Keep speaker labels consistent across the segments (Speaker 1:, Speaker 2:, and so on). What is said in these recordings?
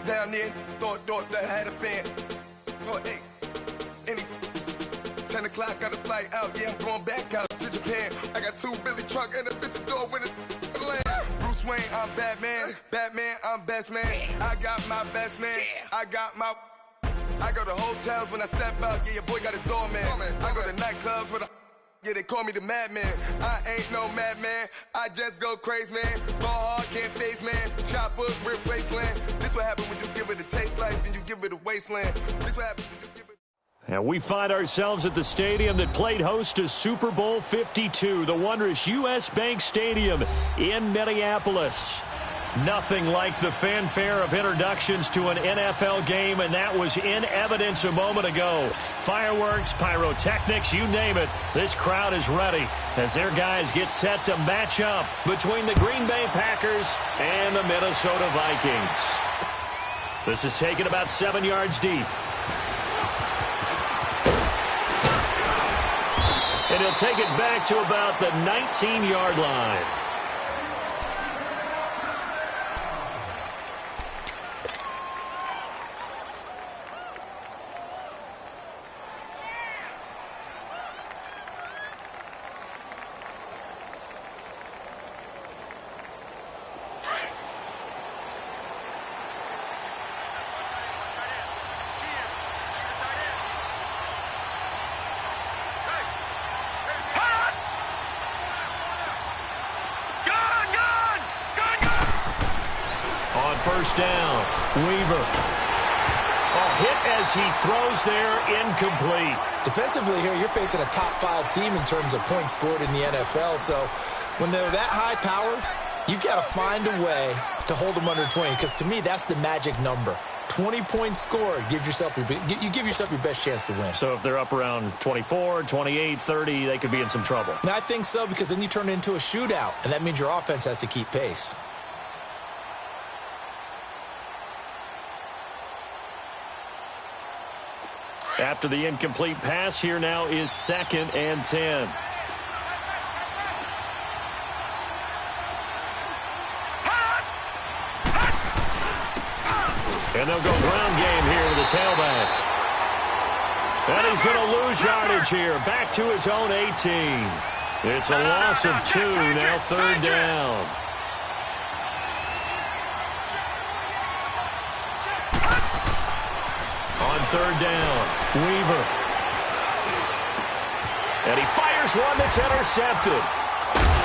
Speaker 1: down there, thought that had a fan. Oh, hey, any 10 o'clock, got a flight out, yeah, I'm going back out to Japan. I got 2 Billy truck and a bitch door with a land. Bruce Wayne, I'm Batman. Batman, I'm best man. I got my best man. I go to hotels when I step out, yeah, your boy got a doorman. I go to nightclubs with a, yeah, they call me the madman. I ain't no madman, I just go crazy, man. Ball hard, can't face, man. Choppers, rip wasteland. This what happens when you give it a taste life and you give it a wasteland. This what happens when you give it.
Speaker 2: And we find ourselves at the stadium that played host to Super Bowl 52, the wondrous U.S. Bank Stadium in Minneapolis. Nothing like the fanfare of introductions to an NFL game, and that was in evidence a moment ago. Fireworks, pyrotechnics, you name it. This crowd is ready as their guys get set to match up between the Green Bay Packers and the Minnesota Vikings. This is taken about 7 yards deep. And he'll take it back to about the 19-yard line. First down, Weaver. Hit as he throws there, incomplete.
Speaker 3: Defensively here, you're facing a top 5 team in terms of points scored in the NFL. So when they're that high powered, you've got to find a way to hold them under 20. Because to me, that's the magic number. 20 points scored, you give yourself your best chance to win.
Speaker 2: So if they're up around 24, 28, 30, they could be in some trouble.
Speaker 3: And I think so, because then you turn it into a shootout, and that means your offense has to keep pace.
Speaker 2: After the incomplete pass, here now is 2nd and 10. And they'll go ground game here with the tailback. And he's going to lose yardage here. Back to his own 18. It's a loss of 2, now 3rd down. On 3rd down, Weaver. And he fires one that's intercepted.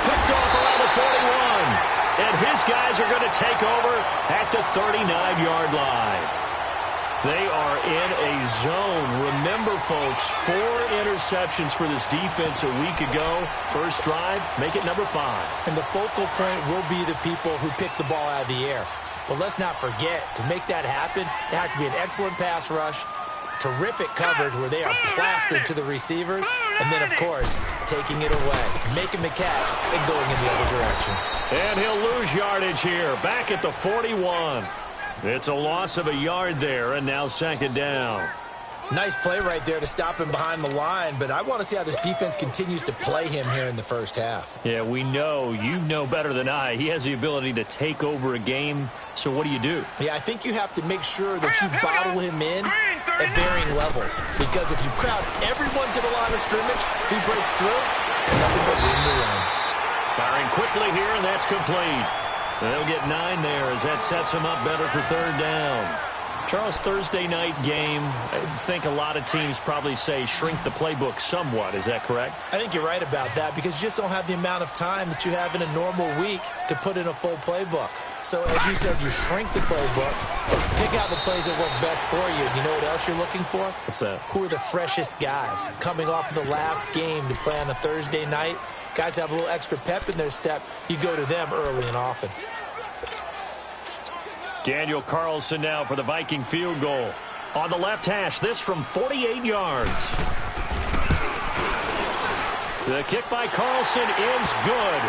Speaker 2: Picked off around the 41. And his guys are going to take over at the 39-yard line. They are in a zone. Remember, folks, 4 interceptions for this defense a week ago. First drive, make it number 5.
Speaker 3: And the focal point will be the people who pick the ball out of the air. But let's not forget, to make that happen, there has to be an excellent pass rush, terrific coverage where they are plastered to the receivers, and then, of course, taking it away, making the catch, and going in the other direction.
Speaker 2: And he'll lose yardage here, back at the 41. It's a loss of a yard there, and now 2nd down.
Speaker 3: Nice play right there to stop him behind the line, but I want to see how this defense continues to play him here in the first half.
Speaker 2: Yeah, we know. You know better than I. He has the ability to take over a game, so what do you do?
Speaker 3: Yeah, I think you have to make sure that you bottle him in at varying levels, because if you crowd everyone to the line of scrimmage, if he breaks through, there's nothing but room to run.
Speaker 2: Firing quickly here, and that's complete. They'll get 9 there as that sets him up better for 3rd down. Charles, Thursday night game, I think a lot of teams probably say shrink the playbook somewhat. Is that correct?
Speaker 3: I think you're right about that, because you just don't have the amount of time that you have in a normal week to put in a full playbook. So, as you said, you shrink the playbook, pick out the plays that work best for you. You know what else you're looking for?
Speaker 2: What's that?
Speaker 3: Who are the freshest guys coming off of the last game to play on a Thursday night? Guys have a little extra pep in their step. You go to them early and often.
Speaker 2: Daniel Carlson now for the Viking field goal. On the left hash, this from 48 yards. The kick by Carlson is good.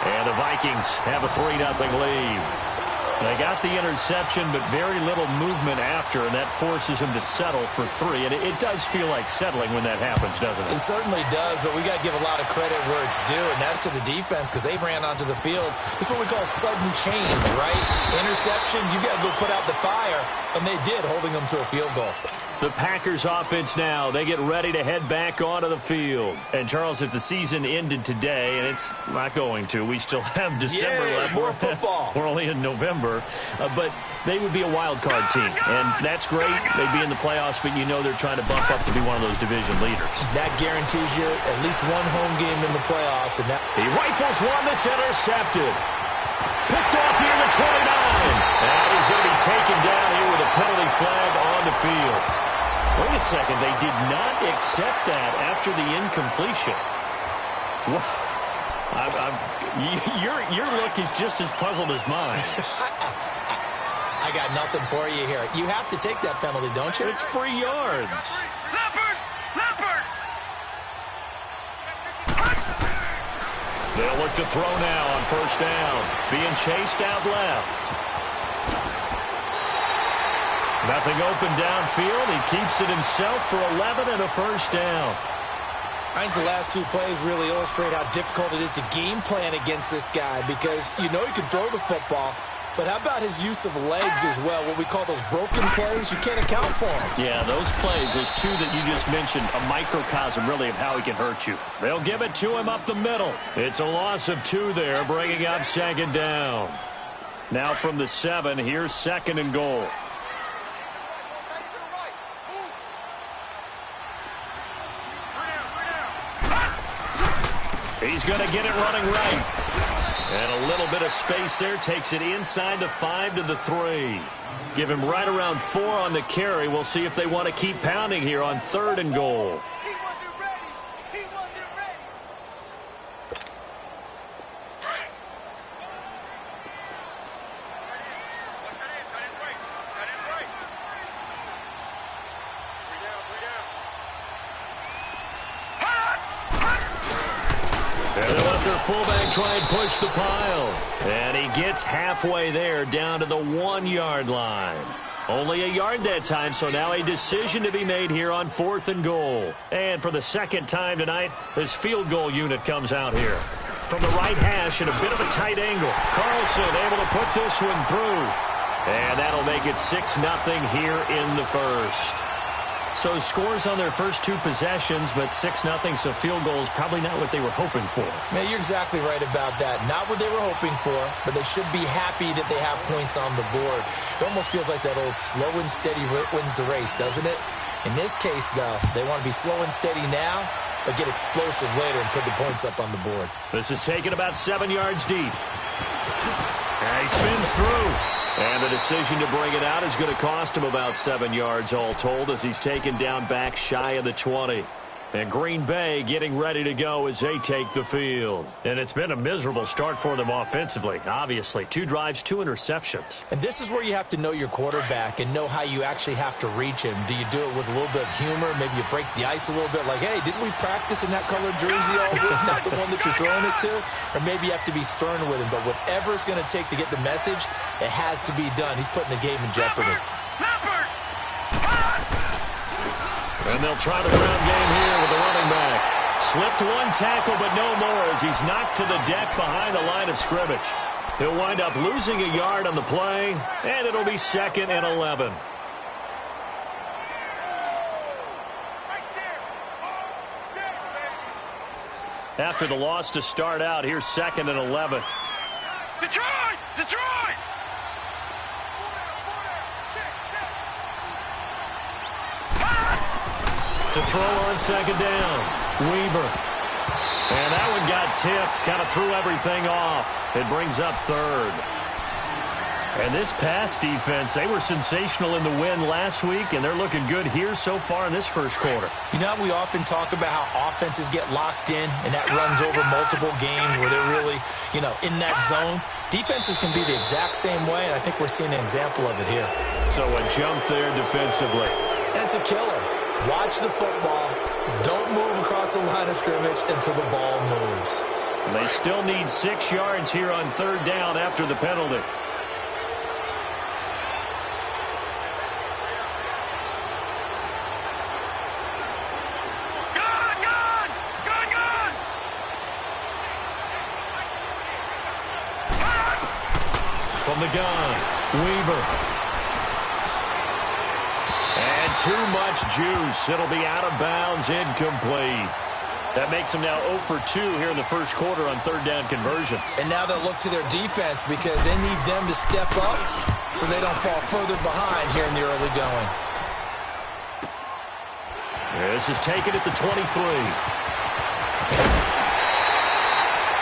Speaker 2: And the Vikings have a 3-0 lead. They got the interception, but very little movement after, and that forces him to settle for 3. And it does feel like settling when that happens, doesn't it?
Speaker 3: It certainly does, but we got to give a lot of credit where it's due, and that's to the defense, because they ran onto the field. It's what we call sudden change, right? Interception, you got to go put out the fire. And they did, holding them to a field goal.
Speaker 2: The Packers offense now, they get ready to head back onto the field. And, Charles, if the season ended today, and it's not going to, we still have December left.
Speaker 3: More football.
Speaker 2: We're only in November. But they would be a wild card team. And that's great. They'd be in the playoffs, but you know they're trying to bump up to be one of those division leaders.
Speaker 3: That guarantees you at least one home game in the playoffs. And that
Speaker 2: he rifles one that's intercepted. Picked off here at 29. And he's going to be taken down here with a penalty flag on the field. Wait a second. They did not accept that after the incompletion. Your look is just as puzzled as mine.
Speaker 3: I got nothing for you here. You have to take that penalty, don't you?
Speaker 2: It's free yards. They'll look to throw now on first down. Being chased out left. Nothing open downfield. He keeps it himself for 11 and a first down.
Speaker 3: I think the last two plays really illustrate how difficult it is to game plan against this guy because you know he can throw the football, but how about his use of legs as well, what we call those broken plays? You can't account for them.
Speaker 2: Yeah, those plays, those two that you just mentioned, a microcosm really of how he can hurt you. They'll give it to him up the middle. It's a loss of 2 there, bringing up second down. Now from the 7, here's second and goal. He's going to get it running right. And a little bit of space there. Takes it inside the 5 to the 3. Give him right around 4 on the carry. We'll see if they want to keep pounding here on third and goal.
Speaker 4: He wasn't ready. He wasn't ready.
Speaker 2: And they let their fullback try and push the pile. And he gets halfway there down to the 1-yard line. Only a yard that time, so now a decision to be made here on fourth and goal. And for the second time tonight, this field goal unit comes out here. From the right hash at a bit of a tight angle. Carlson able to put this one through. And that'll make it 6-0 here in the first. So scores on their first 2 possessions, but 6-0, so field goal is probably not what they were hoping for.
Speaker 3: Man, you're exactly right about that. Not what they were hoping for, but they should be happy that they have points on the board. It almost feels like that old slow and steady wins the race, doesn't it? In this case, though, they want to be slow and steady now, but get explosive later and put the points up on the board.
Speaker 2: This is taken about 7 yards deep. And he spins through. And the decision to bring it out is going to cost him about 7 yards all told as he's taken down back shy of the 20. And Green Bay getting ready to go as they take the field. And it's been a miserable start for them offensively, obviously. 2 drives, 2 interceptions.
Speaker 3: And this is where you have to know your quarterback and know how you actually have to reach him. Do you do it with a little bit of humor? Maybe you break the ice a little bit like, hey, didn't we practice in that colored jersey all week? Not the one that you're throwing it to? Or maybe you have to be stern with him. But whatever it's going to take to get the message, it has to be done. He's putting the game in jeopardy.
Speaker 2: And they'll try the ground game here with the running back. Slipped 1 tackle, but no more as he's knocked to the deck behind the line of scrimmage. He'll wind up losing a yard on the play, and it'll be 2nd and 11. After the loss to start out, here's 2nd and 11.
Speaker 4: Detroit! Detroit!
Speaker 2: To throw on second down, Weaver. And that one got tipped, kind of threw everything off. It brings up third. And this pass defense, they were sensational in the win last week, and they're looking good here so far in this first quarter.
Speaker 3: You know, we often talk about how offenses get locked in, and that runs over multiple games where they're really, in that zone. Defenses can be the exact same way, and I think we're seeing an example of it here.
Speaker 2: So a jump there defensively.
Speaker 3: And it's a killer. Watch the football. Don't move across the line of scrimmage until the ball moves.
Speaker 2: They still need 6 yards here on third down after the penalty. From the gun, Weaver. too much juice. It'll be out of bounds, incomplete. That makes them now 0 for 2 here in the first quarter on third down conversions.
Speaker 3: And now they'll look to their defense because they need them to step up so they don't fall further behind here in the early going.
Speaker 2: This is taken at the 23.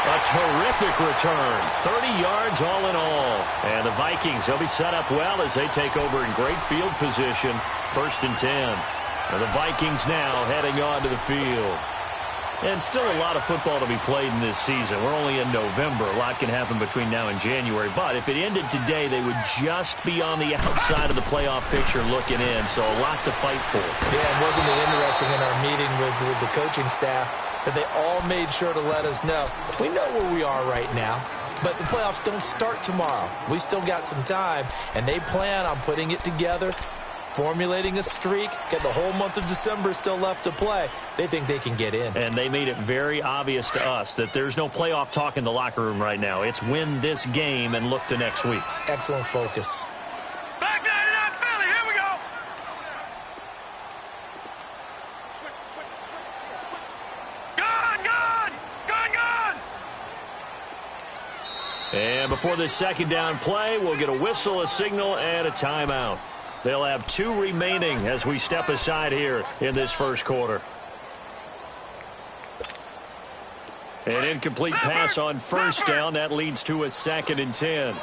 Speaker 2: A terrific return. 30 yards all in all. And the Vikings, they'll be set up well as they take over in great field position. 1st and 10. And the Vikings now heading on to the field. And still a lot of football to be played in this season. We're only in November. A lot can happen between now and January. But if it ended today, they would just be on the outside of the playoff picture looking in. So a lot to fight for.
Speaker 3: Yeah, and wasn't it interesting in our meeting with the coaching staff that they all made sure to let us know, we know where we are right now, but the playoffs don't start tomorrow. We still got some time, and they plan on putting it together, formulating a streak, get the whole month of December still left to play. They think they can get in. And
Speaker 2: they made it very obvious to us that there's no playoff talk in the locker room right now. It's win this game and look to next week.
Speaker 3: Excellent focus.
Speaker 4: Back that it up, Philly. Here we go. Gone.
Speaker 2: And before this second down play, we'll get a whistle, a signal, and a timeout. They'll have 2 remaining as we step aside here in this first quarter. An incomplete pass on first down. That leads to a 2nd and 10.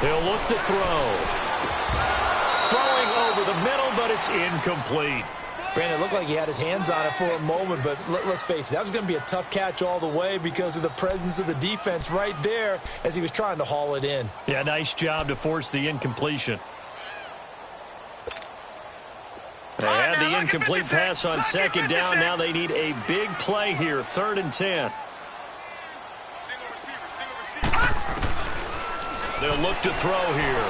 Speaker 2: He'll look to throw. Throwing over the middle, but it's incomplete.
Speaker 3: Brandon, it looked like he had his hands on it for a moment, but let's face it, that was going to be a tough catch all the way because of the presence of the defense right there as he was trying to haul it in.
Speaker 2: Yeah, nice job to force the incompletion. They had the incomplete pass on second down. Now they need a big play here, 3rd and 10. They'll look to throw here.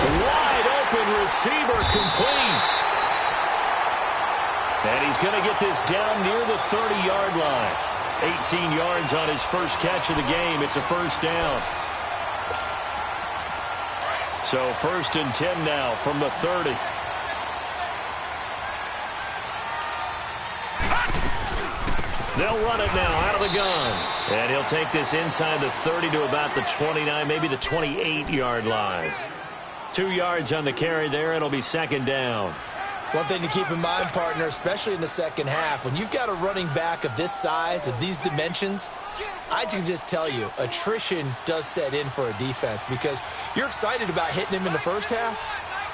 Speaker 2: Wide open receiver, complete. And he's going to get this down near the 30-yard line. 18 yards on his first catch of the game. It's a first down. So 1st and 10 now from the 30. They'll run it now out of the gun. And he'll take this inside the 30 to about the 29, maybe the 28-yard line. 2 yards on the carry there. It'll be 2nd down.
Speaker 3: One thing to keep in mind, partner, especially in the second half, when you've got a running back of this size, of these dimensions, I can just tell you, attrition does set in for a defense because you're excited about hitting him in the first half.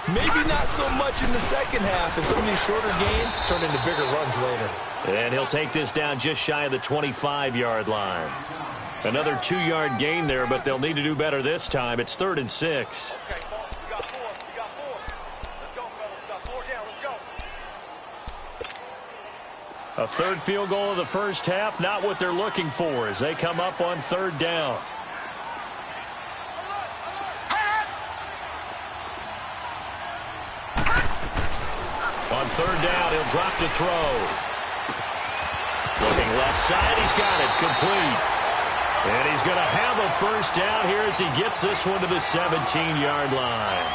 Speaker 3: Maybe not so much in the second half, and some of these shorter gains turn into bigger runs later.
Speaker 2: And he'll take this down just shy of the 25-yard line. Another 2-yard gain there, but they'll need to do better this time. It's 3rd and 6.
Speaker 4: Okay, we got 4. Let's go, fellas. We got 4 down. Let's go.
Speaker 2: A 3rd field goal of the first half, not what they're looking for as they come up on 3rd down. On 3rd down, he'll drop to throw. Looking left side, he's got it, complete. And he's going to have a first down here as he gets this one to the 17-yard line.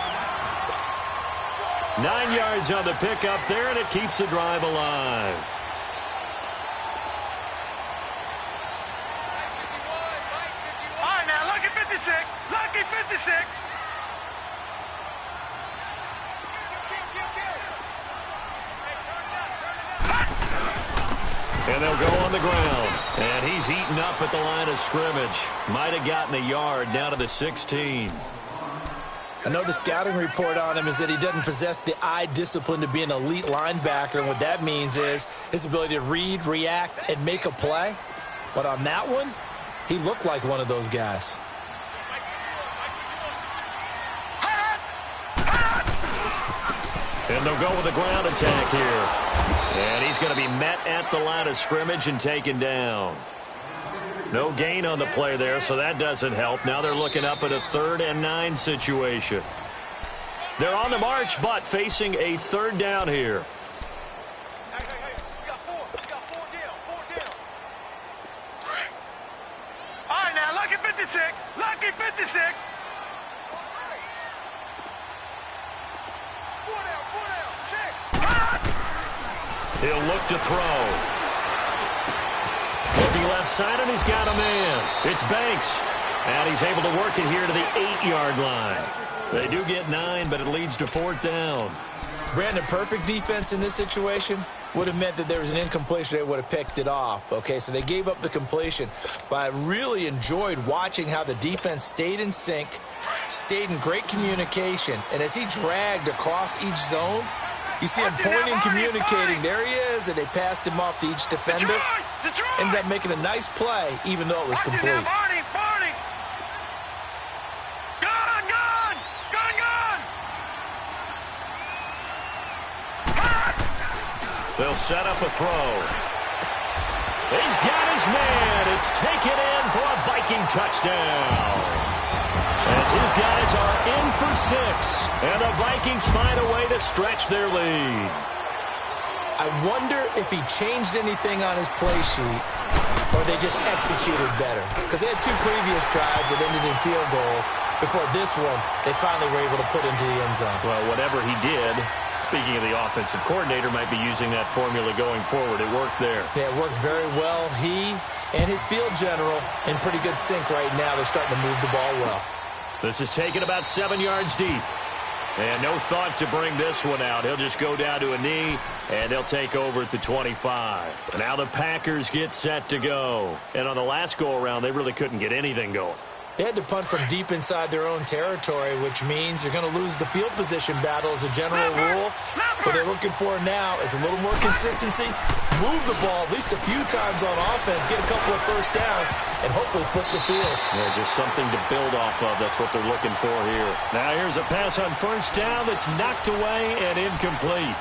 Speaker 2: 9 yards on the pickup there, and it keeps the drive alive.
Speaker 4: All right, now, lucky 56. Lucky 56.
Speaker 2: And they'll go on the ground. And he's eaten up at the line of scrimmage. Might have gotten a yard down to the 16.
Speaker 3: I know the scouting report on him is that he doesn't possess the eye discipline to be an elite linebacker. And what that means is his ability to read, react, and make a play. But on that one, he looked like one of those guys.
Speaker 2: And they'll go with a ground attack here. And he's going to be met at the line of scrimmage and taken down. No gain on the play there, so that doesn't help. Now they're looking up at a 3rd and 9 situation. They're on the march, but facing a 3rd down here.
Speaker 4: Hey, we got 4. We got 4 down. 4 down. 56. Lucky 56.
Speaker 2: He'll look to throw. Looking left side, and he's got a man. It's Banks. And he's able to work it here to the 8-yard line. They do get 9, but it leads to 4th down.
Speaker 3: Brandon, perfect defense in this situation would have meant that there was an incompletion. They would have picked it off. Okay, so they gave up the completion. But I really enjoyed watching how the defense stayed in sync, stayed in great communication. And as he dragged across each zone, you see him pointing, communicating. There he is, and they passed him off to each defender. Ended up making a nice play, even though it was complete.
Speaker 2: They'll set up a throw. He's got his man. It's taken in for a Viking touchdown. As his guys are in for 6. And the Vikings find a way to stretch their lead.
Speaker 3: I wonder if he changed anything on his play sheet or they just executed better. Because they had 2 previous drives that ended in field goals. Before this one, they finally were able to put into the end zone.
Speaker 2: Well, whatever he did, speaking of the offensive coordinator, might be using that formula going forward. It worked there.
Speaker 3: Yeah, it works very well. He and his field general in pretty good sync right now. They're starting to move the ball well.
Speaker 2: This is taken about 7 yards deep. And no thought to bring this one out. He'll just go down to a knee, and they'll take over at the 25. And now the Packers get set to go. And on the last go-around, they really couldn't get anything going.
Speaker 3: They had to punt from deep inside their own territory, which means you're going to lose the field position battle as a general rule. What they're looking for now is a little more consistency, move the ball at least a few times on offense, get a couple of first downs, and hopefully flip the field.
Speaker 2: Yeah, just something to build off of. That's what they're looking for here. Now here's a pass on first down that's knocked away and incomplete.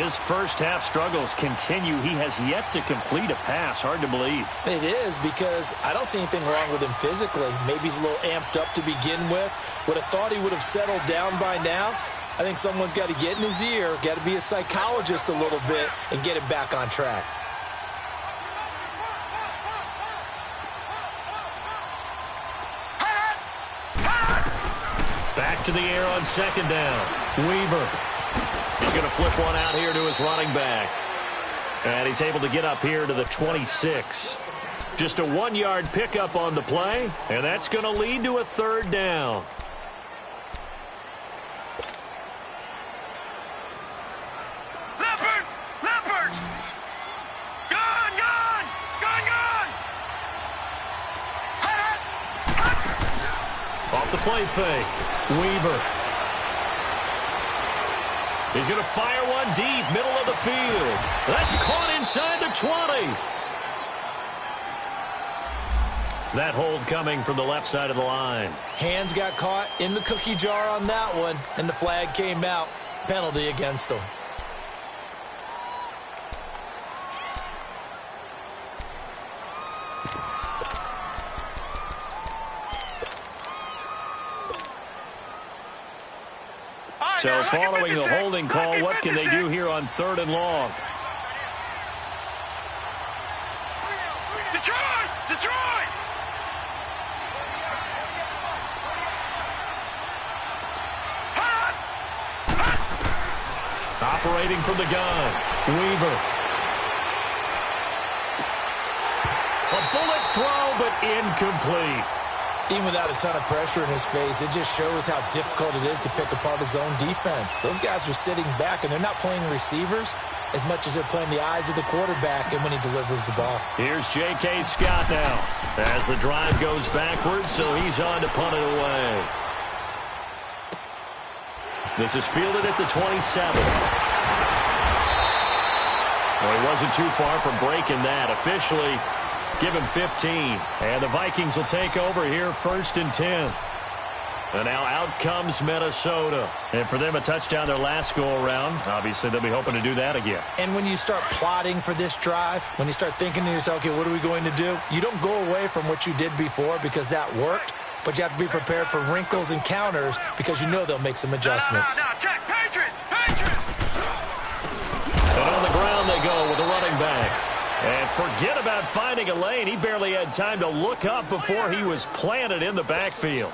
Speaker 2: His first half struggles continue. He has yet to complete a pass. Hard to believe.
Speaker 3: It is, because I don't see anything wrong with him physically. Maybe he's a little amped up to begin with. Would have thought he would have settled down by now. I think someone's got to get in his ear, got to be a psychologist a little bit, and get him back on track.
Speaker 2: Back to the air on second down. Weaver. He's going to flip one out here to his running back. And he's able to get up here to the 26. Just a 1-yard pickup on the play, and that's going to lead to a 3rd down.
Speaker 4: Leopard! Leopard! Gone! Gone! Gone! Gone!
Speaker 2: Off the play fake. Weaver. He's going to fire one deep, middle of the field. That's caught inside the 20. That hold coming from the left side of the line.
Speaker 3: Hands got caught in the cookie jar on that one, and the flag came out. Penalty against him.
Speaker 2: So following the holding call, what can they do here on 3rd and long?
Speaker 4: Detroit! Detroit!
Speaker 2: Operating from the gun. Weaver. A bullet throw, but incomplete.
Speaker 3: Even without a ton of pressure in his face, it just shows how difficult it is to pick apart his own defense. Those guys are sitting back, and they're not playing receivers as much as they're playing the eyes of the quarterback and when he delivers the ball.
Speaker 2: Here's J.K. Scott now as the drive goes backwards, so he's on to punt it away. This is fielded at the 27. Well, he wasn't too far from breaking that. Officially, give him 15. And the Vikings will take over here 1st and 10. And now out comes Minnesota. And for them, a touchdown their last go-around. Obviously, they'll be hoping to do that again.
Speaker 3: And when you start plotting for this drive, when you start thinking to yourself, okay, what are we going to do? You don't go away from what you did before because that worked. But you have to be prepared for wrinkles and counters because you know they'll make some adjustments.
Speaker 4: No, check. Patriot! Patriot!
Speaker 2: And on the ground they go with a running back. And Forget about finding a lane. He barely had time to look up before he was planted in the backfield.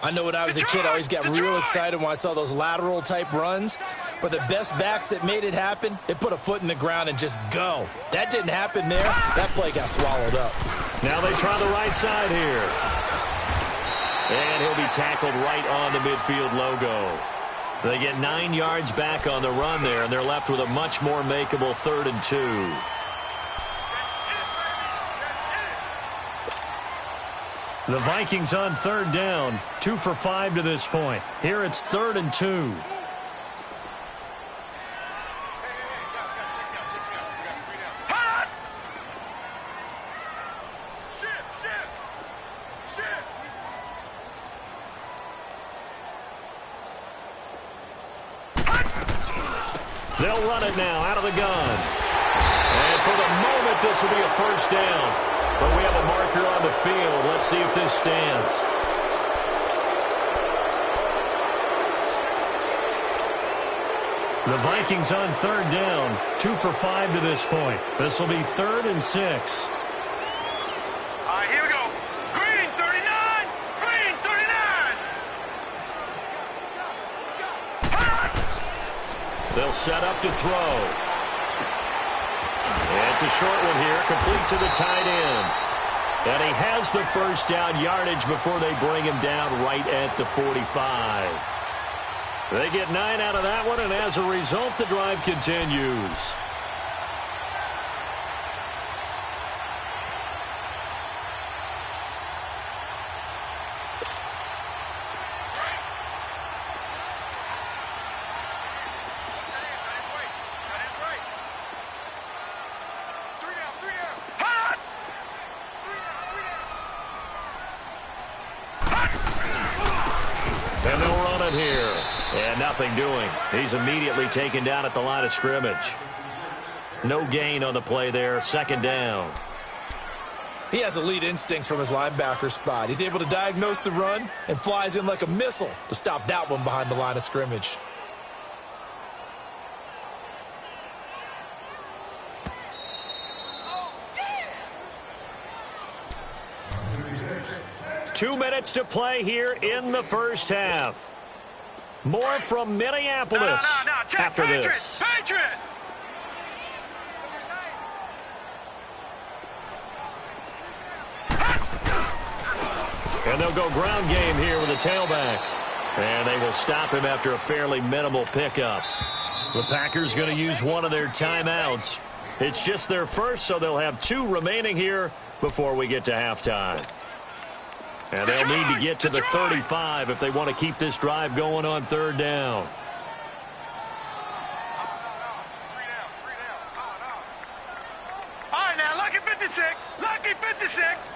Speaker 3: I know when I was a kid, I always got real excited when I saw those lateral-type runs. But the best backs that made it happen, they put a foot in the ground and just go. That didn't happen there. That play got swallowed up.
Speaker 2: Now they try the right side here. And he'll be tackled right on the midfield logo. They get 9 yards back on the run there, and they're left with a much more makeable 3rd and 2. The Vikings on 3rd down, 2 for 5 to this point. Here it's 3rd and 2. They'll run it now out of the gun. And for the moment, this will be a 1st down. But we have a marker on the field. Let's see if this stands. The Vikings on 3rd down, 2 for 5 to this point. This will be 3rd and 6.
Speaker 4: All right, here we go. Green 39. Green 39.
Speaker 2: They'll set up to throw. It's a short one here, complete to the tight end. And he has the 1st down yardage before they bring him down right at the 45. They get 9 out of that one, and as a result, the drive continues. And they'll run it here. And nothing doing. He's immediately taken down at the line of scrimmage. No gain on the play there. 2nd down.
Speaker 3: He has elite instincts from his linebacker spot. He's able to diagnose the run and flies in like a missile to stop that one behind the line of scrimmage.
Speaker 2: Two minutes to play here in the 1st half. More from Minneapolis after this.
Speaker 4: Patriot!
Speaker 2: And they'll go ground game here with a tailback. And they will stop him after a fairly minimal pickup. The Packers going to use one of their timeouts. It's just their first, so they'll have 2 remaining here before we get to halftime. And they'll need to get to the 35 if they want to keep this drive going on 3rd down.
Speaker 4: All right, now, lucky 56. Lucky 56.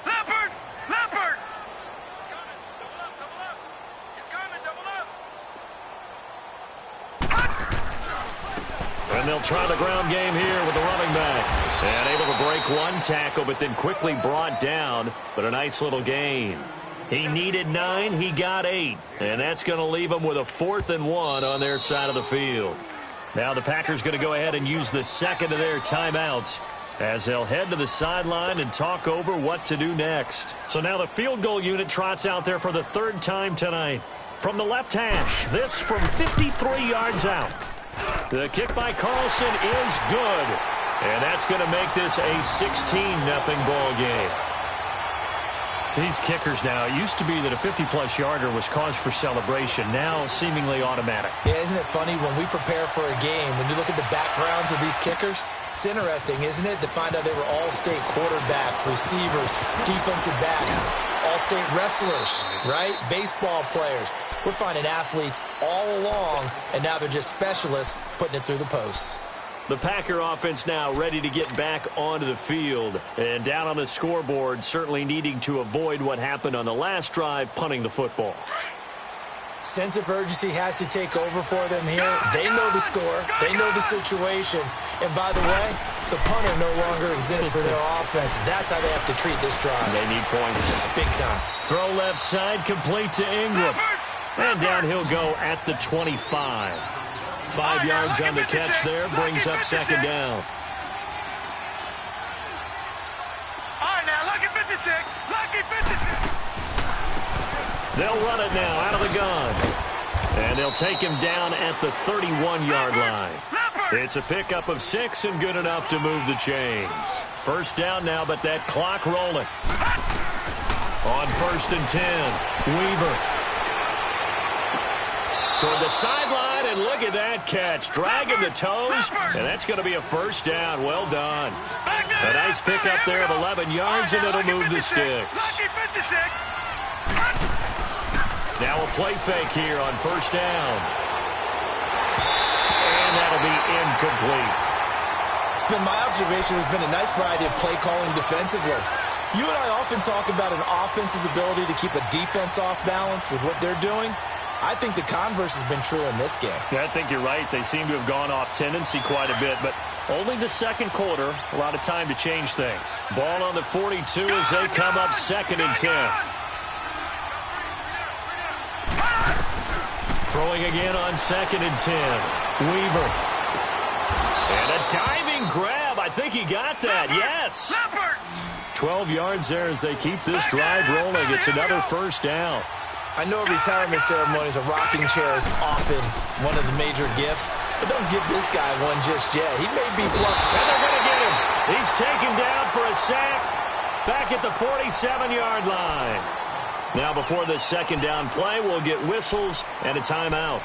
Speaker 4: Leopard. Leopard. Double up. It's coming. Double up.
Speaker 2: And they'll try the ground game here with the running back. And able to break one tackle, but then quickly brought down. But a nice little gain. He needed 9. He got 8. And that's going to leave him with a 4th and 1 on their side of the field. Now the Packers going to go ahead and use the 2nd of their timeouts as they'll head to the sideline and talk over what to do next. So now the field goal unit trots out there for the 3rd time tonight. From the left hash, this from 53 yards out. The kick by Carlson is good. And that's going to make this a 16-0 ball game. These kickers now, it used to be that a 50-plus yarder was cause for celebration. Now seemingly automatic.
Speaker 3: Yeah, isn't it funny when we prepare for a game, when you look at the backgrounds of these kickers, it's interesting, isn't it, to find out they were all-state quarterbacks, receivers, defensive backs, all-state wrestlers, right? Baseball players. We're finding athletes all along, and now they're just specialists putting it through the posts.
Speaker 2: The Packer offense now ready to get back onto the field. And down on the scoreboard, certainly needing to avoid what happened on the last drive, punting the football.
Speaker 3: Sense of urgency has to take over for them here. They know the score. They know the situation. And by the way, the punter no longer exists for their offense. That's how they have to treat this drive.
Speaker 2: They need points.
Speaker 3: Big time.
Speaker 2: Throw left side, complete to Ingram. And down he'll go at the 25. 5 yards on the catch there, brings up 2nd down.
Speaker 4: 56. Lucky 56.
Speaker 2: They'll run it now out of the gun. And they'll take him down at the 31-yard line. It's a pickup of 6 and good enough to move the chains. First down now, but that clock rolling. On 1st and 10, Weaver. Toward the sideline, and look at that catch. Dragging the toes, and that's going to be a first down. Well done. A nice pickup there of 11 yards, and it'll move the sticks.
Speaker 4: Lucky 56.
Speaker 2: Now a play fake here on first down. And that'll be incomplete.
Speaker 3: It's been my observation there's been a nice variety of play calling defensively. You and I often talk about an offense's ability to keep a defense off balance with what they're doing. I think the converse has been true in this game.
Speaker 2: Yeah, I think you're right. They seem to have gone off tendency quite a bit, but only the second quarter, a lot of time to change things. Ball on the 42 as they come up 2nd and 10. Throwing again on 2nd and 10. Weaver. And a diving grab. I think he got that. Yes. 12 yards there as they keep this drive rolling. It's another first down.
Speaker 3: I know retirement ceremonies, a rocking chair is often one of the major gifts, but don't give this guy one just yet. He may be blunt.
Speaker 2: And they're going to get him. He's taken down for a sack back at the 47-yard line. Now before the second down play, we'll get whistles and a timeout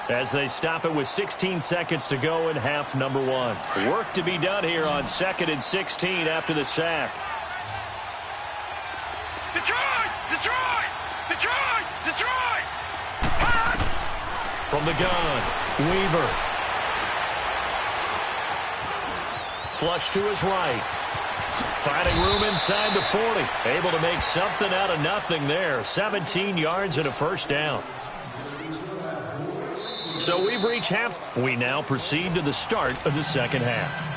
Speaker 2: as they stop it with 16 seconds to go in half number 1. Work to be done here on 2nd and 16 after the sack.
Speaker 4: Detroit! Detroit! Detroit! Detroit!
Speaker 2: From the gun, Weaver. Flush to his right. Finding room inside the 40. Able to make something out of nothing there. 17 yards and a first down. So we've reached half. We now proceed to the start of the second half.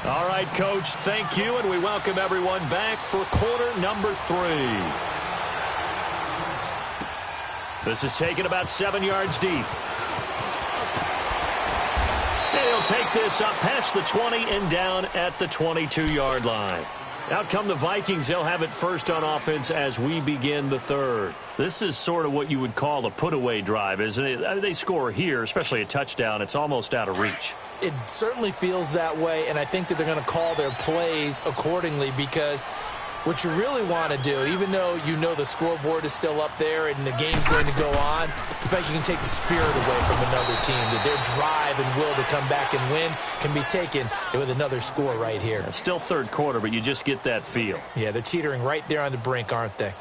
Speaker 2: All right, Coach, thank you, and we welcome everyone back for quarter number 3. This is taken about 7 yards deep. And he'll take this up past the 20 and down at the 22-yard line. Out come the Vikings. They'll have it first on offense as we begin the third. This is sort of what you would call a put-away drive, isn't it? I mean, they score here, especially a touchdown. It's almost out of reach.
Speaker 3: It certainly feels that way, and I think that they're going to call their plays accordingly because what you really want to do, even though you know the scoreboard is still up there and the game's going to go on, in fact, you can take the spirit away from another team, that their drive and will to come back and win can be taken with another score right here.
Speaker 2: It's still third quarter, but you just get that feel.
Speaker 3: Yeah, they're teetering right there on the brink, aren't they?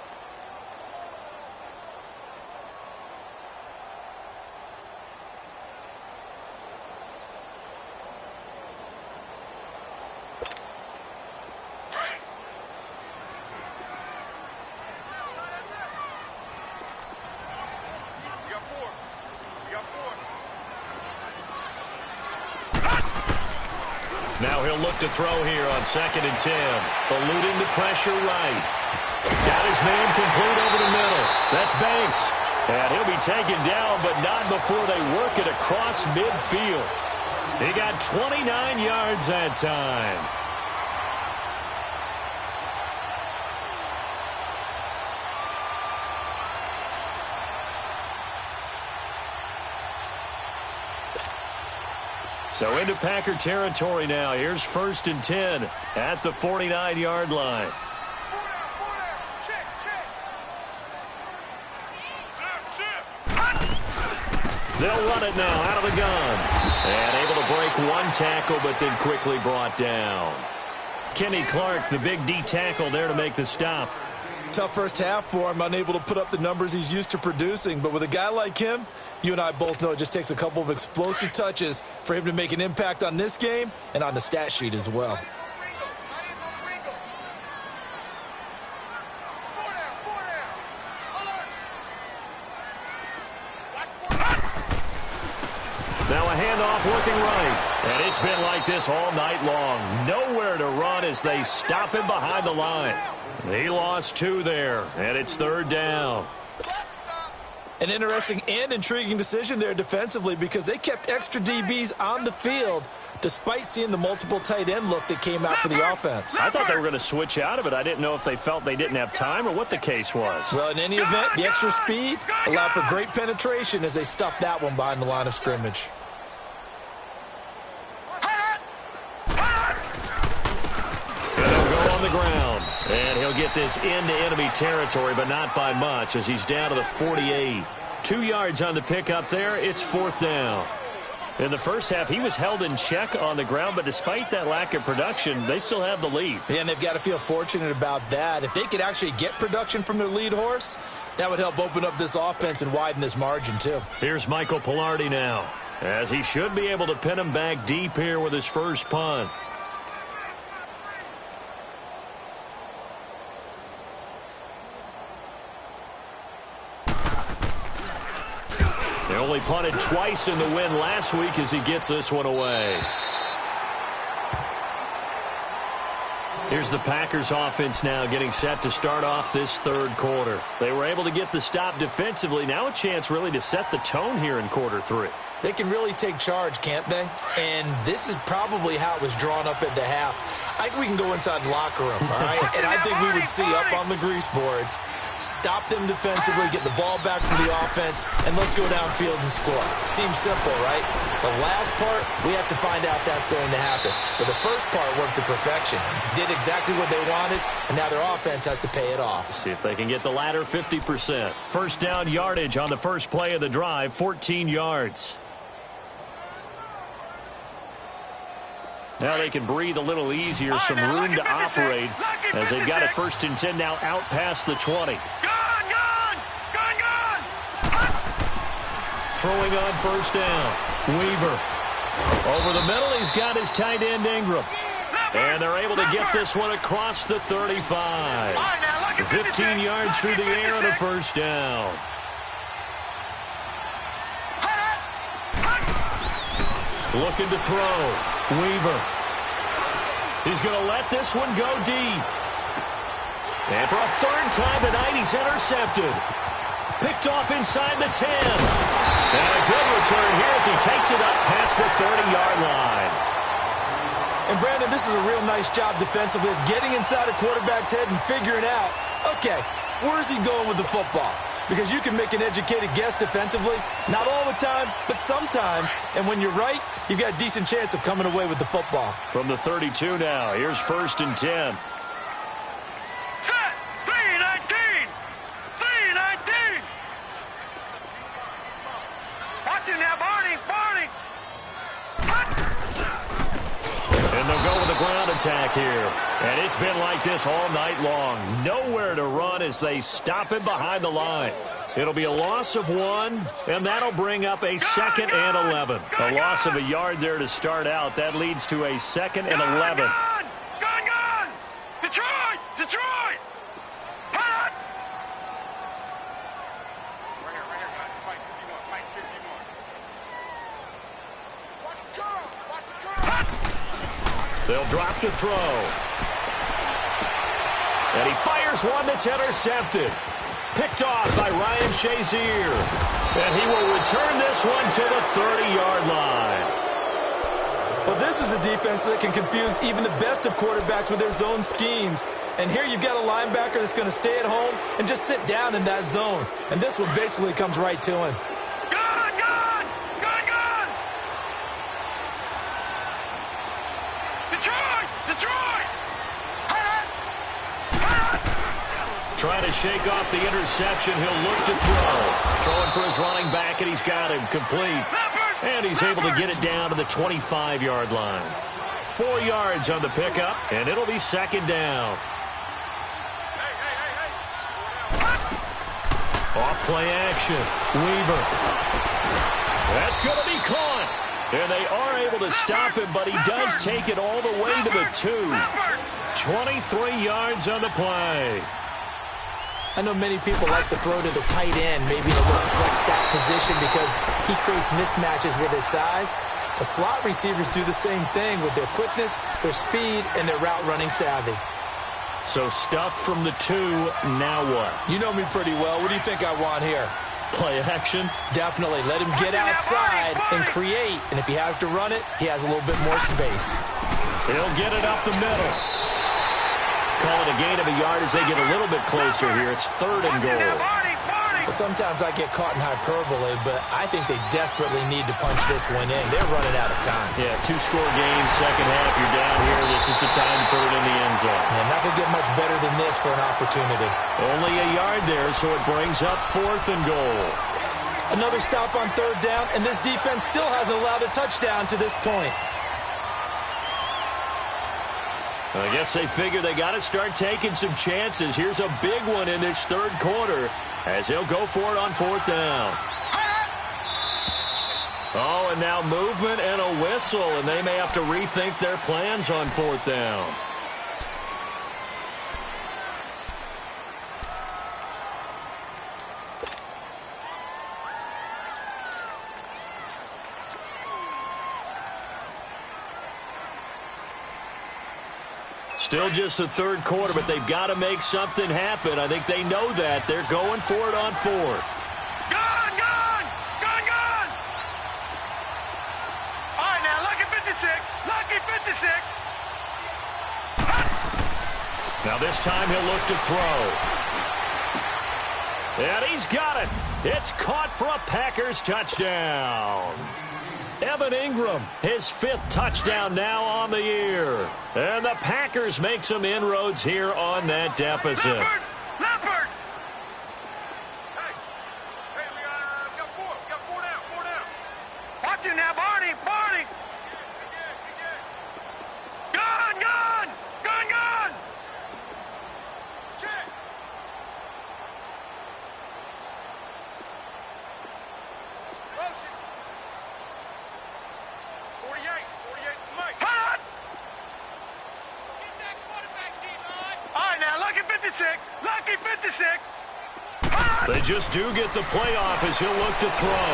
Speaker 2: Now he'll look to throw here on 2nd and 10. Eluding the pressure right. Got his man complete over the middle. That's Banks. And he'll be taken down, but not before they work it across midfield. He got 29 yards that time. So into Packer territory now. Here's 1st and 10 at the 49-yard line. They'll run it now out of the gun. And able to break one tackle, but then quickly brought down. Kenny Clark, the big D tackle there to make the stop.
Speaker 3: Tough first half for him, unable to put up the numbers he's used to producing. But with a guy like him, you and I both know it just takes a couple of explosive touches for him to make an impact on this game and on the stat sheet as well.
Speaker 2: Now a handoff looking right. And it's been like this all night long. Nowhere to run as they stop him behind the line. He lost 2 there, and it's 3rd down.
Speaker 3: An interesting and intriguing decision there defensively because they kept extra DBs on the field despite seeing the multiple tight end look that came out for the offense.
Speaker 2: I thought they were going to switch out of it. I didn't know if they felt they didn't have time or what the case was.
Speaker 3: Well, in any event, the extra speed allowed for great penetration as they stuffed that one behind the line of scrimmage.
Speaker 2: He'll go on the ground, and he'll get this into enemy territory, but not by much as he's down to the 48. 2 yards on the pickup there. It's 4th down. In the first half, he was held in check on the ground, but despite that lack of production, they still have the lead.
Speaker 3: Yeah, and they've got to feel fortunate about that. If they could actually get production from their lead horse, that would help open up this offense and widen this margin, too.
Speaker 2: Here's Michael Pilardi now, as he should be able to pin him back deep here with his first punt. They only punted twice in the win last week as he gets this one away. Here's the Packers offense now getting set to start off this third quarter. They were able to get the stop defensively. Now a chance really to set the tone here in quarter 3.
Speaker 3: They can really take charge, can't they? And this is probably how it was drawn up at the half. I think we can go inside the locker room, all right? And I think we would see up on the grease boards, stop them defensively, get the ball back from the offense, and let's go downfield and score. Seems simple, right? The last part, we have to find out if that's going to happen. But the first part worked to perfection. Did exactly what they wanted, and now their offense has to pay it off.
Speaker 2: See if they can get the latter 50%. First down yardage on the first play of the drive, 14 yards. Now they can breathe a little easier, some room to operate as they've got it 1st and 10 now out past the 20. Throwing on first down. Weaver. Over the middle, he's got his tight end Ingram. And they're able to get this one across the 35. 15 yards through the air and a first down. Looking to throw. Weaver. He's going to let this one go deep. And for a 3rd time tonight, he's intercepted. Picked off inside the 10. And a good return here as he takes it up past the 30-yard line.
Speaker 3: And, Brandon, this is a real nice job defensively of getting inside a quarterback's head and figuring out, okay, where's he going with the football? Because you can make an educated guess defensively. Not all the time, but sometimes. And when you're right, you've got a decent chance of coming away with the football.
Speaker 2: From the 32 now, here's 1st and 10.
Speaker 4: Set! 3-19! 3-19! Watch it now, Barney! Barney!
Speaker 2: And they'll go with a ground attack here. And it's been like this all night long. Nowhere to run as they stop him behind the line. It'll be a loss of 1, and that'll bring up a 2nd and 11. A loss of a yard there to start out. That leads to a 2nd and 11.
Speaker 4: Gone! Detroit! Detroit! Hot! Right here, guys. Fight 51. Fight 51. Watch the curl! Watch the curl!
Speaker 2: They'll drop to throw. And he fires one that's intercepted. Picked off by Ryan Shazier. And he will return this one to the 30-yard line.
Speaker 3: Well, this is a defense that can confuse even the best of quarterbacks with their zone schemes. And here you've got a linebacker that's going to stay at home and just sit down in that zone. And this one basically comes right to him.
Speaker 2: Trying to shake off the interception. He'll look to throw. Throwing for his running back, and he's got him complete. And he's able to get it down to the 25-yard line. 4 yards on the pickup, and it'll be 2nd down. Off play action. Weaver. That's going to be caught. And they are able to stop him, but he does take it all the way to the 2. 23 yards on the play.
Speaker 3: I know many people like to throw to the tight end, maybe in a little flexed out position because he creates mismatches with his size. The slot receivers do the same thing with their quickness, their speed, and their route running savvy.
Speaker 2: So stuff from the 2, now what?
Speaker 3: You know me pretty well. What do you think I want here?
Speaker 2: Play action.
Speaker 3: Definitely. Let him get outside and create. And if he has to run it, he has a little bit more space.
Speaker 2: He'll get it up the middle. Call it a gain of a yard as they get a little bit closer here. It's 3rd and goal.
Speaker 3: Well, sometimes I get caught in hyperbole, but I think they desperately need to punch this one in. They're running out of time.
Speaker 2: Yeah, 2-score game, second half. You're down here. This is the time to put it in the end zone.
Speaker 3: Man, nothing get much better than this for an opportunity.
Speaker 2: Only a yard there, so it brings up 4th and goal.
Speaker 3: Another stop on 3rd down, and this defense still hasn't allowed a touchdown to this point.
Speaker 2: I guess they figure they got to start taking some chances. Here's a big one in this 3rd quarter as he'll go for it on 4th down. Oh, and now movement and a whistle, and they may have to rethink their plans on 4th down. Still just the 3rd quarter, but they've got to make something happen. I think they know that. They're going for it on 4th.
Speaker 4: Gone! All right, now, lucky 56. Lucky 56.
Speaker 2: Now this time he'll look to throw. And he's got it. It's caught for a Packers touchdown. Evan Ingram, his 5th touchdown now on the year. And the Packers make some inroads here on that deficit.
Speaker 4: Leopard!
Speaker 1: Hey, we got 4. We got 4 down.
Speaker 4: Watch him now, Barney! Gone!
Speaker 1: Check. Motion. 48 Mike.
Speaker 4: Hot! All right, now, lucky 56. Lucky 56. Hot!
Speaker 2: They just do get the playoff as he'll look to throw.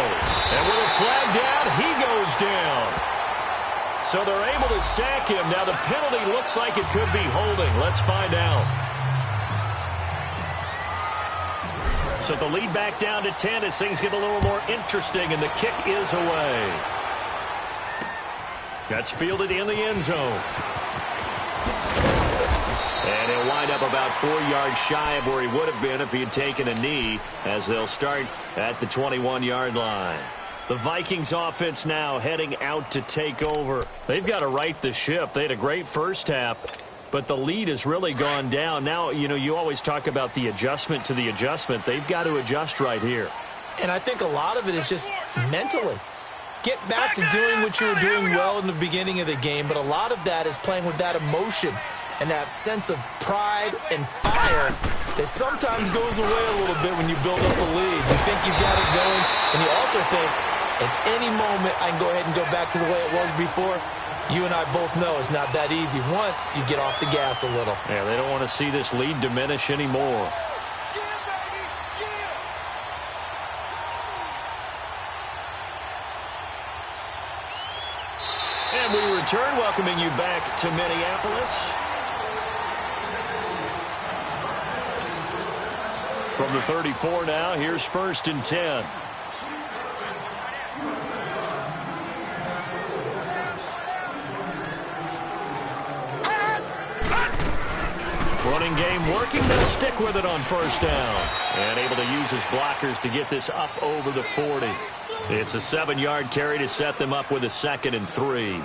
Speaker 2: And with a flag down, he goes down. So they're able to sack him. Now the penalty looks like it could be holding. Let's find out. So the lead back down to 10 as things get a little more interesting, and the kick is away. That's fielded in the end zone. And he'll wind up about 4 yards shy of where he would have been if he had taken a knee, as they'll start at the 21-yard line. The Vikings offense now heading out to take over. They've got to right the ship. They had a great first half, but the lead has really gone down. Now, you always talk about the adjustment to the adjustment. They've got to adjust right here.
Speaker 3: And I think a lot of it is just mentally. Get back to doing what you were doing well in the beginning of the game, but a lot of that is playing with that emotion and that sense of pride and fire that sometimes goes away a little bit when you build up a lead. You think you've got it going, and you also think, at any moment, I can go ahead and go back to the way it was before. You and I both know it's not that easy once you get off the gas a little.
Speaker 2: Yeah, they don't want to see this lead diminish anymore. And we return, welcoming you back to Minneapolis. From the 34 now, here's 1st and 10. Running game working, they'll stick with it on 1st down. And able to use his blockers to get this up over the 40. It's a 7-yard carry to set them up with a 2nd and 3.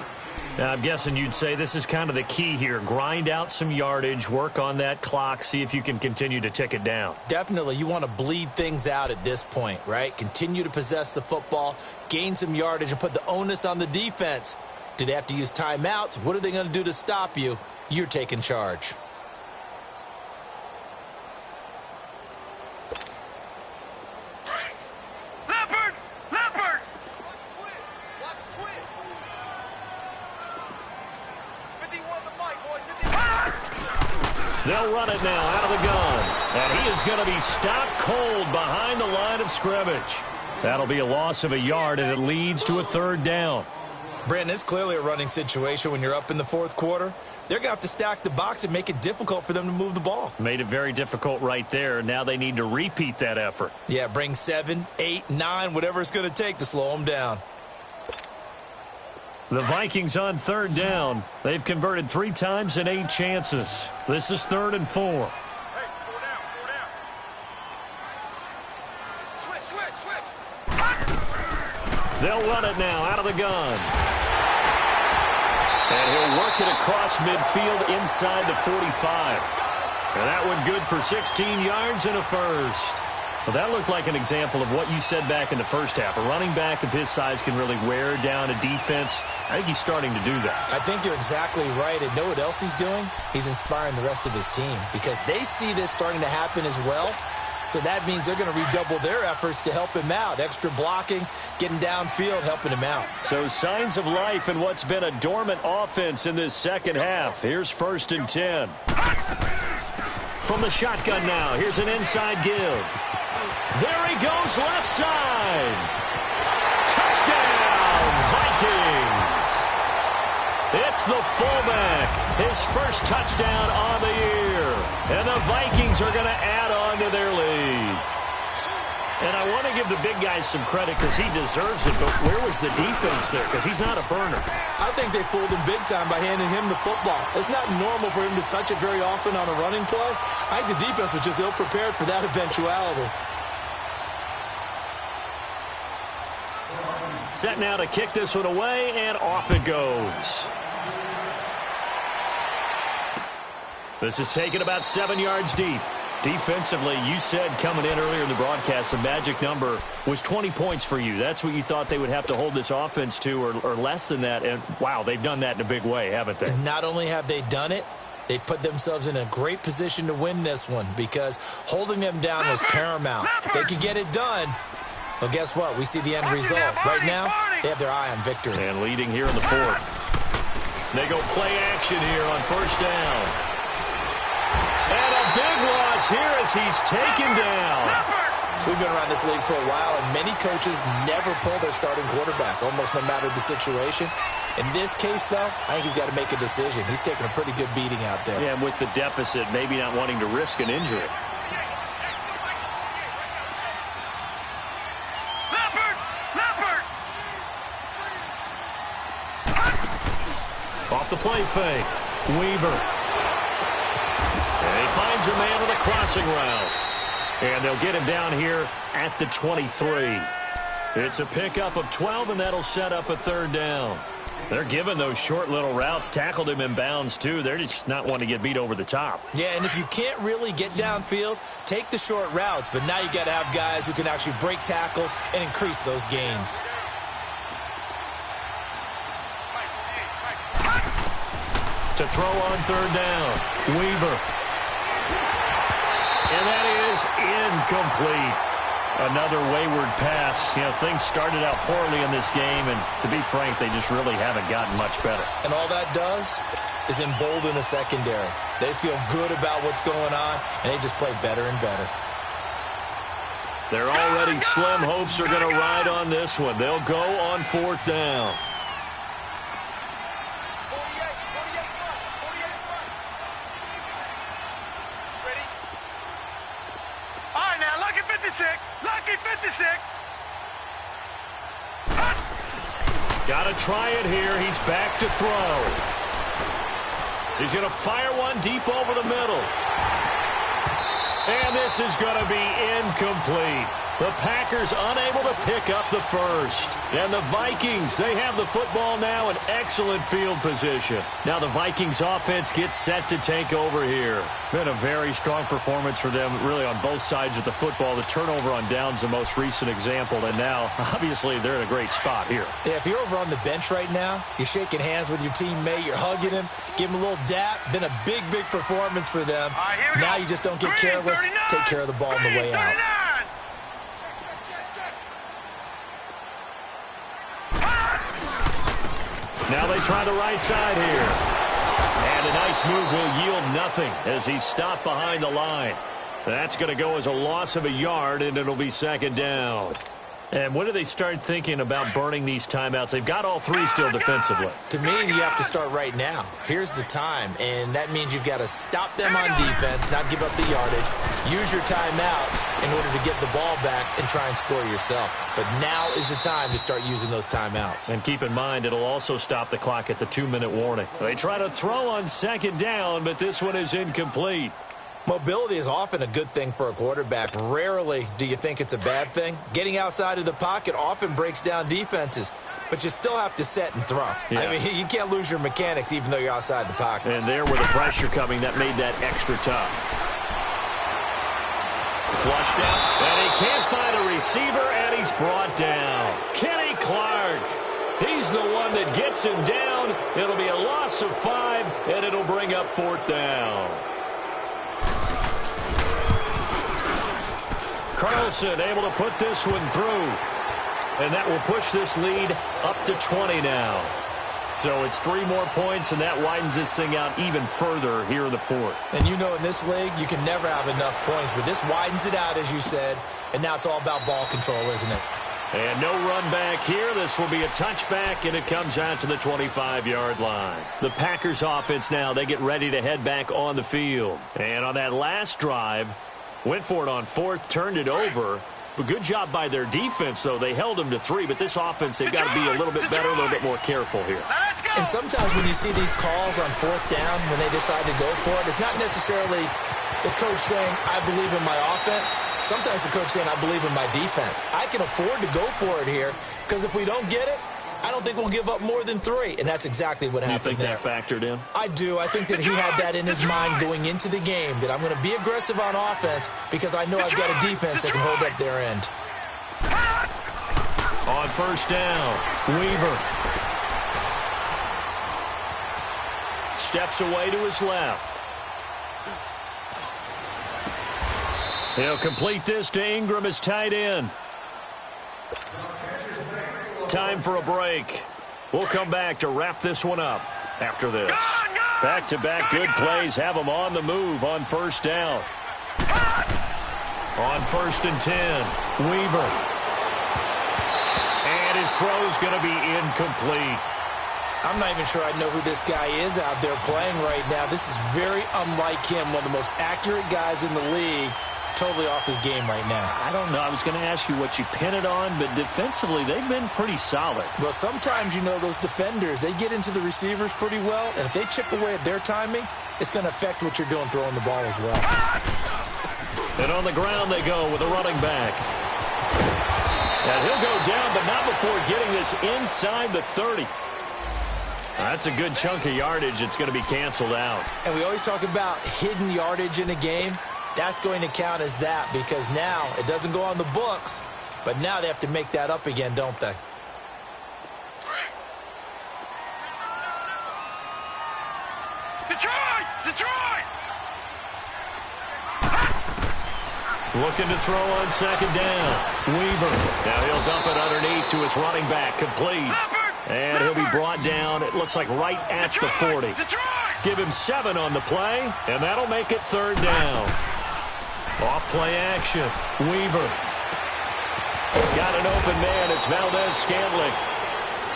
Speaker 2: Now, I'm guessing you'd say this is kind of the key here. Grind out some yardage, work on that clock, see if you can continue to tick it down.
Speaker 3: Definitely. You want to bleed things out at this point, right? Continue to possess the football, gain some yardage, and put the onus on the defense. Do they have to use timeouts? What are they going to do to stop you? You're taking charge.
Speaker 2: They'll run it now out of the gun. And he is going to be stopped cold behind the line of scrimmage. That'll be a loss of a yard, and it leads to a 3rd down.
Speaker 3: Brandon, it's clearly a running situation when you're up in the fourth quarter. They're going to have to stack the box and make it difficult for them to move the ball.
Speaker 2: Made it very difficult right there. Now they need to repeat that effort.
Speaker 3: Yeah, bring 7, 8, 9, whatever it's going to take to slow them down.
Speaker 2: The Vikings on third down. They've converted 3 times in 8 chances. This is 3rd and 4.
Speaker 4: Hey, 4 down, 4 down. Switch.
Speaker 2: They'll run it now out of the gun. And he'll work it across midfield inside the 45. And that one good for 16 yards and a first. Well, that looked like an example of what you said back in the first half. A running back of his size can really wear down a defense. I think he's starting to do that.
Speaker 3: I think you're exactly right. And know what else he's doing? He's inspiring the rest of his team because they see this starting to happen as well. So that means they're going to redouble their efforts to help him out. Extra blocking, getting downfield, helping him out.
Speaker 2: So signs of life in what's been a dormant offense in this second half. Here's 1st and 10. From the shotgun now, here's an inside give. There he goes, left side. Touchdown, Vikings. It's the fullback, his first touchdown on the year. And the Vikings are going to add on to their lead. And I want to give the big guy some credit because he deserves it, but where was the defense there? Because he's not a burner.
Speaker 3: I think they fooled him big time by handing him the football. It's not normal for him to touch it very often on a running play. I think the defense was just ill-prepared for that eventuality.
Speaker 2: Set now to kick this one away, and off it goes. This is taken about 7 yards deep. Defensively, you said coming in earlier in the broadcast, the magic number was 20 points for you. That's what you thought they would have to hold this offense to or less than that. And, wow, they've done that in a big way, haven't they?
Speaker 3: And not only have they done it, they put themselves in a great position to win this one because holding them down was paramount. If they could get it done, well, guess what? We see the end result. Right now, they have their eye on victory.
Speaker 2: And leading here in the 4th. They go play action here on 1st down. And a big loss here as he's taken down.
Speaker 3: We've been around this league for a while, and many coaches never pull their starting quarterback, almost no matter the situation. In this case, though, I think he's got to make a decision. He's taking a pretty good beating out there.
Speaker 2: Yeah, and with the deficit, maybe not wanting to risk an injury. Off the play fake. Weaver. And he finds a man with a crossing route. And they'll get him down here at the 23. It's a pickup of 12, and that'll set up a 3rd down. They're giving those short little routes. Tackled him in bounds, too. They're just not wanting to get beat over the top.
Speaker 3: Yeah, and if you can't really get downfield, take the short routes. But now you've got to have guys who can actually break tackles and increase those gains.
Speaker 2: To throw on 3rd down. Weaver. And that is incomplete. Another wayward pass. You know, things started out poorly in this game, and to be frank, they just really haven't gotten much better.
Speaker 3: And all that does is embolden the secondary. They feel good about what's going on, and they just play better and better.
Speaker 2: Their already slim hopes are going to ride on this one. They'll go on 4th down.
Speaker 4: Lucky 56.
Speaker 2: Got to try it here. He's back to throw. He's going to fire one deep over the middle. And this is going to be incomplete. The Packers unable to pick up the first. And the Vikings, they have the football now in excellent field position. Now the Vikings offense gets set to take over here. Been a very strong performance for them, really on both sides of the football. The turnover on downs, the most recent example. And now, obviously, they're in a great spot here.
Speaker 3: Yeah, if you're over on the bench right now, you're shaking hands with your teammate, you're hugging him, give him a little dap. Been a big, big performance for them. Now you just don't get careless. Take care of the ball on the way out.
Speaker 2: Now they try the right side here. And a nice move will yield nothing as he's stopped behind the line. That's going to go as a loss of a yard, and it'll be 2nd down. And when do they start thinking about burning these timeouts? They've got all three still defensively.
Speaker 3: To me, you have to start right now. Here's the time, and that means you've got to stop them on defense, not give up the yardage, use your timeouts in order to get the ball back and try and score yourself. But now is the time to start using those timeouts.
Speaker 2: And keep in mind, it'll also stop the clock at the 2-minute warning. They try to throw on second down, but this one is incomplete.
Speaker 3: Mobility is often a good thing for a quarterback. Rarely do you think it's a bad thing. Getting outside of the pocket often breaks down defenses, but you still have to set and throw.
Speaker 2: Yeah.
Speaker 3: I mean, you can't lose your mechanics even though you're outside the pocket.
Speaker 2: And there with the pressure coming, that made that extra tough. Flushed out, and he can't find a receiver, and he's brought down. Kenny Clark. He's the one that gets him down. It'll be a loss of 5, and it'll bring up 4th down. Carlson able to put this one through. And that will push this lead up to 20 now. So it's 3 more points, and that widens this thing out even further here in the 4th.
Speaker 3: And you know in this league, you can never have enough points, but this widens it out, as you said, and now it's all about ball control, isn't it?
Speaker 2: And no run back here. This will be a touchback, and it comes out to the 25-yard line. The Packers offense now, they get ready to head back on the field. And on that last drive, went for it on 4th, turned it over. But good job by their defense, though. They held them to 3, but this offense, they've got to be a little bit better, a little bit more careful here.
Speaker 3: And sometimes when you see these calls on 4th down, when they decide to go for it, it's not necessarily the coach saying, I believe in my offense. Sometimes the coach saying, I believe in my defense. I can afford to go for it here, because if we don't get it, I don't think we'll give up more than 3, and that's exactly what happened there.
Speaker 2: You think that factored in?
Speaker 3: I do. I think that he had that in his mind going into the game, that I'm going to be aggressive on offense because I know I've got a defense that can hold up their end.
Speaker 2: On 1st down, Weaver steps away to his left. He'll complete this to Ingram as tight end. Time for a break. We'll come back to wrap this one up after this. Back-to-back good plays have them on the move on 1st down. On 1st and 10, Weaver. And his throw's going to be incomplete.
Speaker 3: I'm not even sure I know who this guy is out there playing right now. This is very unlike him, one of the most accurate guys in the league. Totally off his game right now.
Speaker 2: I don't know. I was going to ask you what you pin it on, but defensively, they've been pretty solid.
Speaker 3: Well, sometimes, you know, those defenders, they get into the receivers pretty well, and if they chip away at their timing, it's going to affect what you're doing throwing the ball as well.
Speaker 2: And on the ground they go with a running back. And he'll go down, but not before getting this inside the 30. That's a good chunk of yardage. It's going to be canceled out.
Speaker 3: And we always talk about hidden yardage in a game. That's going to count as that because now it doesn't go on the books, but now they have to make that up again, don't they?
Speaker 4: Detroit! Detroit!
Speaker 2: Looking to throw on 2nd down. Weaver. Now he'll dump it underneath to his running back. Complete. And he'll be brought down, it looks like right at the 40. Give him 7 on the play, and that'll make it 3rd down. Off-play action. Weaver. Got an open man. It's Valdez-Scantling.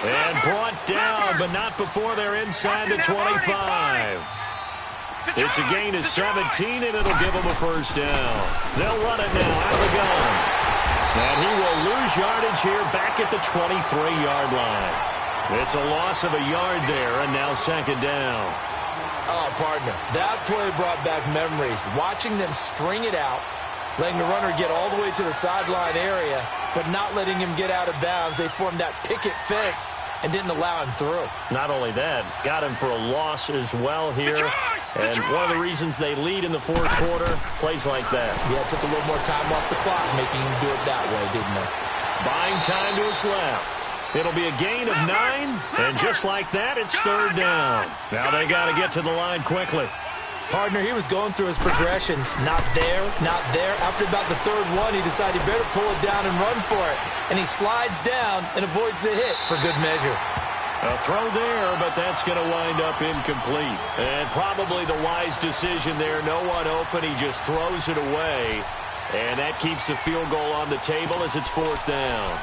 Speaker 2: And brought down, but not before they're inside the 25. It's a gain of 17, and it'll give them a 1st down. They'll run it now out of the gun. And he will lose yardage here back at the 23-yard line. It's a loss of a yard there, and now 2nd down.
Speaker 3: Oh, partner, that play brought back memories. Watching them string it out, letting the runner get all the way to the sideline area, but not letting him get out of bounds. They formed that picket fence and didn't allow him through.
Speaker 2: Not only that, got him for a loss as well here. And one of the reasons they lead in the 4th quarter, plays like that.
Speaker 3: Yeah, it took a little more time off the clock, making him do it that way, didn't it?
Speaker 2: Buying time to his left. It'll be a gain of 9, and just like that, it's 3rd down. Now they got to get to the line quickly.
Speaker 3: Partner, he was going through his progressions. Not there, not there. After about the 3rd one, he decided he better pull it down and run for it. And he slides down and avoids the hit for good measure.
Speaker 2: A throw there, but that's going to wind up incomplete. And probably the wise decision there. No one open. He just throws it away. And that keeps the field goal on the table as it's 4th down.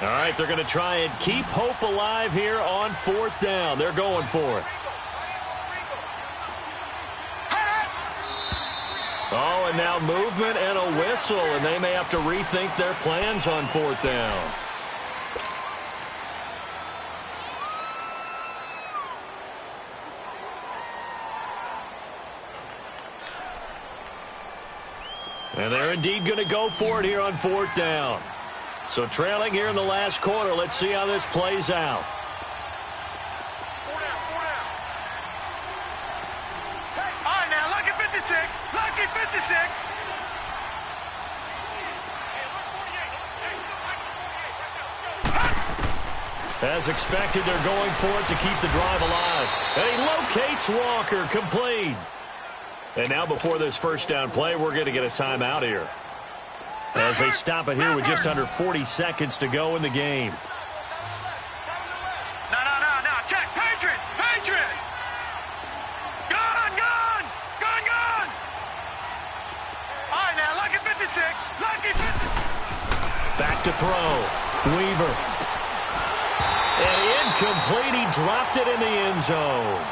Speaker 2: All right, they're going to try and keep hope alive here on 4th down. They're going for it. Oh, and now movement and a whistle, and they may have to rethink their plans on 4th down. And they're indeed going to go for it here on 4th down. So trailing here in the last quarter. Let's see how this plays out.
Speaker 4: All right, now, lucky 56. Lucky 56.
Speaker 2: As expected, they're going for it to keep the drive alive. And he locates Walker, complete. And now before this first down play, we're going to get a timeout here, as they stop it here with just under 40 seconds to go in the game.
Speaker 4: No. Check. Patriot. Gun. All right, now, lucky 56. Lucky 56.
Speaker 2: Back to throw. Weaver. And incomplete. He dropped it in the end zone.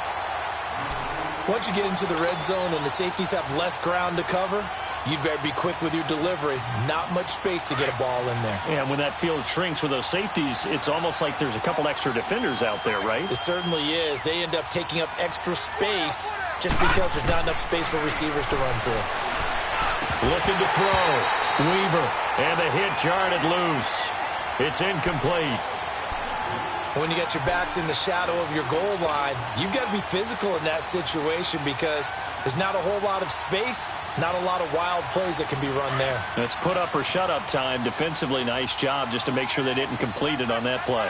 Speaker 3: Once you get into the red zone and the safeties have less ground to cover, you better be quick with your delivery. Not much space to get a ball in there.
Speaker 2: Yeah, when that field shrinks with those safeties, it's almost like there's a couple extra defenders out there, right?
Speaker 3: It certainly is. They end up taking up extra space just because there's not enough space for receivers to run through.
Speaker 2: Looking to throw. Weaver. And the hit jarred it loose. It's incomplete.
Speaker 3: When you got your backs in the shadow of your goal line, you've got to be physical in that situation because there's not a whole lot of space, not a lot of wild plays that can be run there.
Speaker 2: It's put up or shut up time. Defensively, nice job just to make sure they didn't complete it on that play.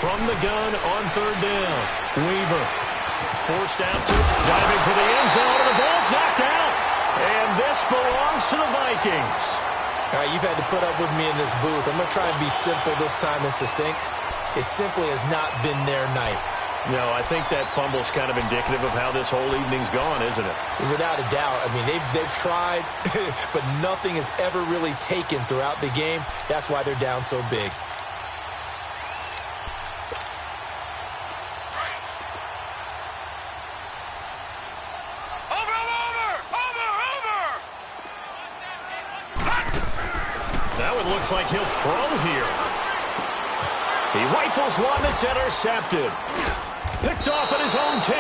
Speaker 2: From the gun on 3rd down. Weaver forced out to diving for the end zone, and the ball's knocked out. And this belongs to the Vikings.
Speaker 3: All right, you've had to put up with me in this booth. I'm going to try and be simple this time and succinct. It simply has not been their night.
Speaker 2: No, I think that fumble's kind of indicative of how this whole evening's gone, isn't it?
Speaker 3: Without a doubt. I mean, they've tried, but nothing has ever really taken throughout the game. That's why they're down so big.
Speaker 2: Looks like he'll throw here. He rifles one that's intercepted. Picked off at his own 10.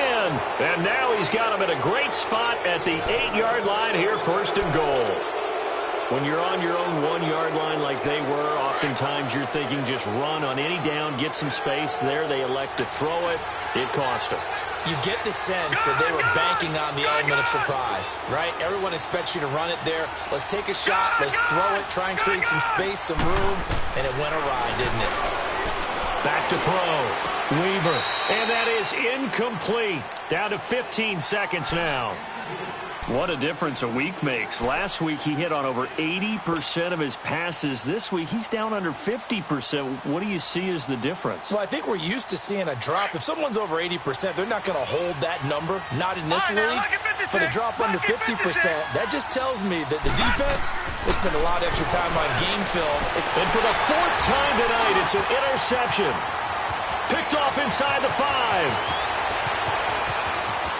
Speaker 2: And now he's got him at a great spot at the 8-yard line here, 1st and goal. When you're on your own 1-yard line like they were, oftentimes you're thinking just run on any down, get some space. There they elect to throw it. It cost them.
Speaker 3: You get the sense that they were banking on the element of surprise, right? Everyone expects you to run it there. Let's take a shot. Let's throw it. Try and create some space, some room. And it went awry, didn't it?
Speaker 2: Back to throw. Weaver. And that is incomplete. Down to 15 seconds now. What a difference a week makes. Last week, he hit on over 80% of his passes. This week, he's down under 50%. What do you see as the difference?
Speaker 3: Well, I think we're used to seeing a drop. If someone's over 80%, they're not going to hold that number. Not in this league. But a drop under 50%, that just tells me that the defense, they spend a lot of extra time on game films.
Speaker 2: And for the 4th time tonight, it's an interception. Picked off inside the 5.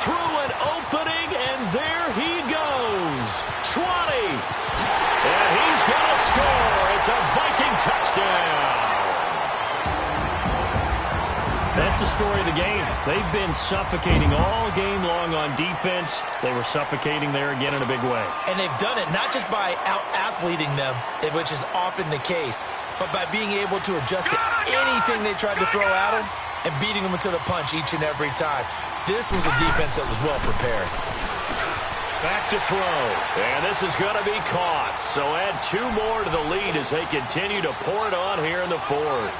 Speaker 2: Through an opening, and there he goes. 20. And he's going to score. It's a Viking touchdown. That's the story of the game. They've been suffocating all game long on defense. They were suffocating there again in a big way.
Speaker 3: And they've done it not just by out-athleting them, which is often the case, but by being able to adjust to anything they tried to throw at them and beating them to the punch each and every time. This was a defense that was well prepared.
Speaker 2: Back to throw. And this is going to be caught. So add 2 more to the lead as they continue to pour it on here in the 4th.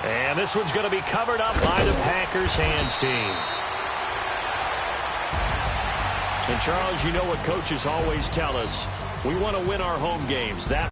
Speaker 2: And this one's going to be covered up by the Packers hands team. And, Charles, you know what coaches always tell us. We want to win our home games. That